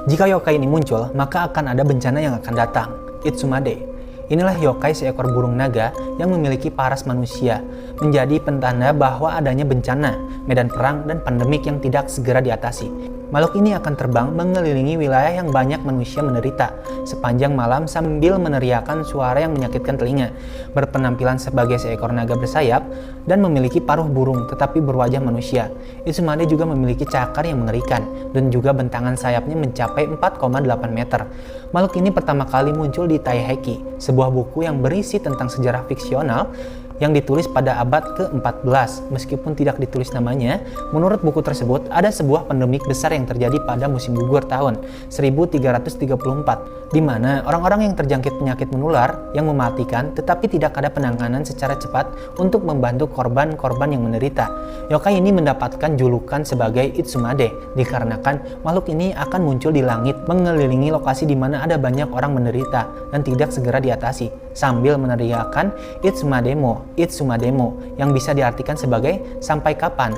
Jika yokai ini muncul, maka akan ada bencana yang akan datang. Itsumade. Inilah yokai seekor burung naga yang memiliki paras manusia, menjadi pentanda bahwa adanya bencana, medan perang, dan pandemik yang tidak segera diatasi. Makhluk ini akan terbang mengelilingi wilayah yang banyak manusia menderita sepanjang malam sambil meneriakkan suara yang menyakitkan telinga, berpenampilan sebagai seekor naga bersayap dan memiliki paruh burung tetapi berwajah manusia. Itsumade juga memiliki cakar yang mengerikan dan juga bentangan sayapnya mencapai 4,8 meter. Makhluk ini pertama kali muncul di Taiheki, sebuah buku yang berisi tentang sejarah fiksional yang ditulis pada abad ke-14. Meskipun tidak ditulis namanya, menurut buku tersebut ada sebuah pandemik besar yang terjadi pada musim gugur tahun 1334, di mana orang-orang yang terjangkit penyakit menular yang mematikan tetapi tidak ada penanganan secara cepat untuk membantu korban-korban yang menderita. Yokai ini mendapatkan julukan sebagai Itsumade dikarenakan makhluk ini akan muncul di langit mengelilingi lokasi di mana ada banyak orang menderita dan tidak segera diatasi, sambil meneriakkan Itsumademo yang bisa diartikan sebagai sampai kapan.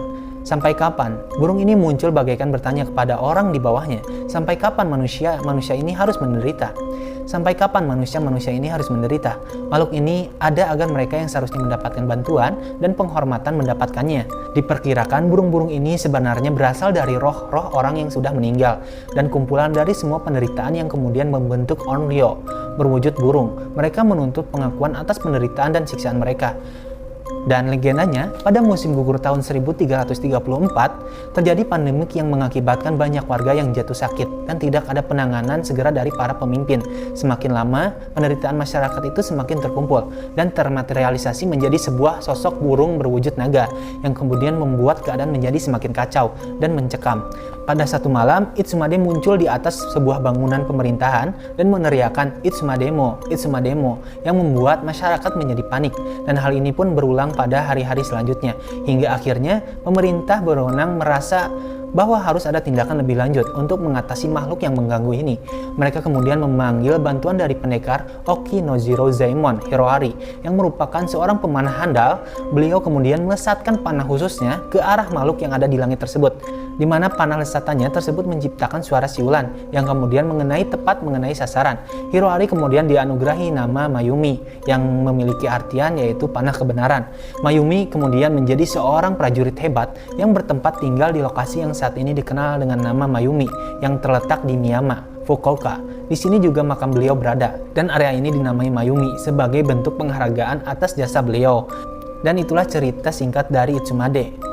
Sampai kapan? Burung ini muncul bagaikan bertanya kepada orang di bawahnya. Sampai kapan manusia ini harus menderita? Sampai kapan manusia ini harus menderita? Makhluk ini ada agar mereka yang seharusnya mendapatkan bantuan dan penghormatan mendapatkannya. Diperkirakan burung-burung ini sebenarnya berasal dari roh-roh orang yang sudah meninggal dan kumpulan dari semua penderitaan yang kemudian membentuk Onryo berwujud burung. Mereka menuntut pengakuan atas penderitaan dan siksaan mereka. Dan legendanya, pada musim gugur tahun 1334, terjadi pandemik yang mengakibatkan banyak warga yang jatuh sakit dan tidak ada penanganan segera dari para pemimpin. Semakin lama, penderitaan masyarakat itu semakin terkumpul dan termaterialisasi menjadi sebuah sosok burung berwujud naga yang kemudian membuat keadaan menjadi semakin kacau dan mencekam. Pada satu malam, Itsumade muncul di atas sebuah bangunan pemerintahan dan meneriakkan Itsumademo yang membuat masyarakat menjadi panik, dan hal ini pun berulang pada hari-hari selanjutnya hingga akhirnya pemerintah berwenang merasa bahwa harus ada tindakan lebih lanjut untuk mengatasi makhluk yang mengganggu ini. Mereka kemudian memanggil bantuan dari pendekar Okinojiro Zaemon Hiroari yang merupakan seorang pemanah handal. Beliau kemudian melesatkan panah khususnya ke arah makhluk yang ada di langit tersebut, di mana panah lesatannya tersebut menciptakan suara siulan yang kemudian tepat mengenai sasaran. Hiroari kemudian dianugerahi nama Mayumi yang memiliki artian yaitu panah kebenaran. Mayumi kemudian menjadi seorang prajurit hebat yang bertempat tinggal di lokasi yang saat ini dikenal dengan nama Mayumi yang terletak di Miyama, Fukuoka. Di sini juga makam beliau berada dan area ini dinamai Mayumi sebagai bentuk penghargaan atas jasa beliau. Dan itulah cerita singkat dari Itsumade.